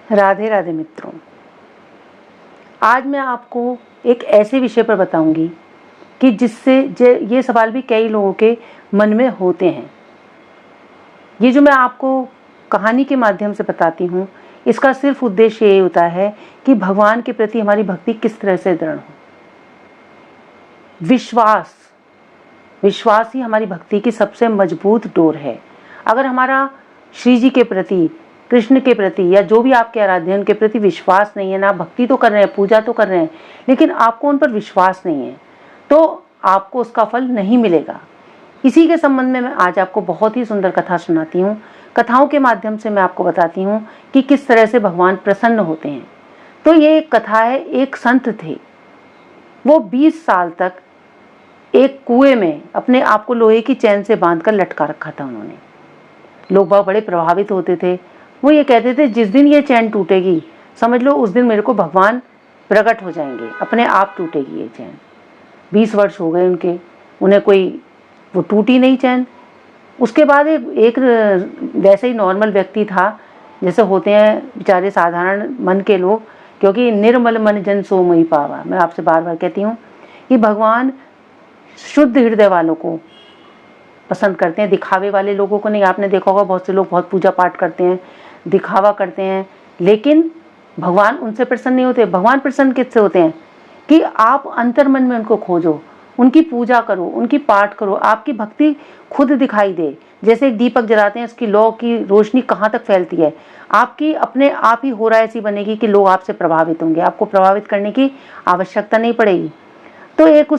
राधे राधे मित्रों, आज मैं आपको एक ऐसे विषय पर बताऊंगी कि जिससे ये सवाल भी कई लोगों के मन में होते हैं। ये जो मैं आपको कहानी के माध्यम से बताती हूँ, इसका सिर्फ उद्देश्य ये होता है कि भगवान के प्रति हमारी भक्ति किस तरह से दृढ़ हो। विश्वास ही हमारी भक्ति की सबसे मजबूत डोर है। अगर हमारा श्री जी के प्रति, कृष्ण के प्रति या जो भी आपके आराध्य उनके प्रति विश्वास नहीं है, ना भक्ति तो कर रहे हैं, पूजा तो कर रहे हैं, लेकिन आपको उन पर विश्वास नहीं है, तो आपको उसका फल नहीं मिलेगा। इसी के संबंध में मैं आज आपको बहुत ही सुंदर कथा सुनाती हूँ। कथाओं के माध्यम से मैं आपको बताती हूँ कि किस तरह से भगवान प्रसन्न होते हैं। तो ये एक कथा है। एक संत थे, वो 20 साल तक एक कुएं में अपने आप को लोहे की चैन से बांधकर लटका रखा था उन्होंने। लोग बहुत बड़े प्रभावित होते थे। वो ये कहते थे, जिस दिन ये चैन टूटेगी समझ लो उस दिन मेरे को भगवान प्रकट हो जाएंगे, अपने आप टूटेगी ये चैन। 20 वर्ष हो गए उनके, उन्हें वो टूटी नहीं चैन। उसके बाद एक वैसे ही नॉर्मल व्यक्ति था, जैसे होते हैं बेचारे साधारण मन के लोग, क्योंकि निर्मल मन जन सो मोहि पावा। मैं आपसे बार बार कहती हूँ कि भगवान शुद्ध हृदय वालों को पसंद करते हैं, दिखावे वाले लोगों को नहीं। आपने देखा होगा बहुत से लोग बहुत पूजा पाठ करते हैं, दिखावा करते हैं, लेकिन भगवान उनसे प्रसन्न नहीं होते। भगवान प्रसन्न किससे होते हैं कि आप अंतर मन में उनको खोजो, उनकी पूजा करो, उनकी पाठ करो, आपकी भक्ति खुद दिखाई दे। जैसे एक दीपक जलाते हैं, उसकी लौ की रोशनी कहाँ तक फैलती है, आपकी अपने आप ही हो रहा ऐसी बनेगी कि लोग आपसे प्रभावित होंगे, आपको प्रभावित करने की आवश्यकता नहीं पड़ेगी। तो एक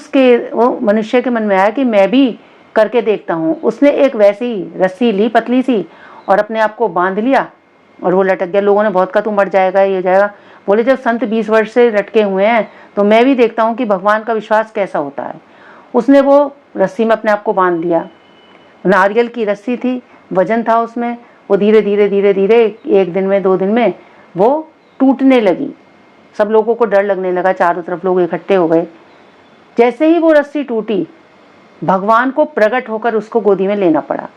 वो मनुष्य के मन में आया कि मैं भी करके देखता हूँ। उसने एक वैसी रस्सी ली पतली सी और अपने आप को बांध लिया और वो लटक गया। लोगों ने बहुत कहा तू मर जाएगा, ये जाएगा। बोले जब संत 20 वर्ष से लटके हुए हैं तो मैं भी देखता हूँ कि भगवान का विश्वास कैसा होता है। उसने वो रस्सी में अपने आप को बांध दिया। नारियल की रस्सी थी, वजन था उसमें। वो धीरे धीरे धीरे धीरे 1 दिन में 2 दिन में वो टूटने लगी। सब लोगों को डर लगने लगा, चारों तरफ लोग इकट्ठे हो गए। जैसे ही वो रस्सी टूटी, भगवान को प्रकट होकर उसको गोदी में लेना पड़ा।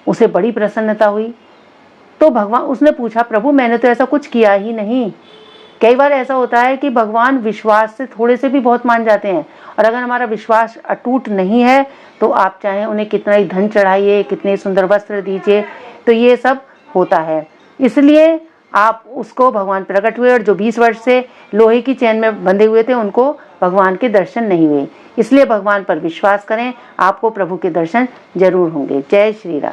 उसे बड़ी प्रसन्नता हुई। तो भगवान, उसने पूछा, प्रभु मैंने तो ऐसा कुछ किया ही नहीं। कई बार ऐसा होता है कि भगवान विश्वास से थोड़े से भी बहुत मान जाते हैं, और अगर हमारा विश्वास अटूट नहीं है तो आप चाहे उन्हें कितना ही धन चढ़ाइए, कितने सुंदर वस्त्र दीजिए, तो ये सब होता है। इसलिए आप उसको भगवान प्रकट हुए, और जो 20 वर्ष से लोहे की चैन में बंधे हुए थे उनको भगवान के दर्शन नहीं हुए। इसलिए भगवान पर विश्वास करें, आपको प्रभु के दर्शन जरूर होंगे। जय श्री राधे।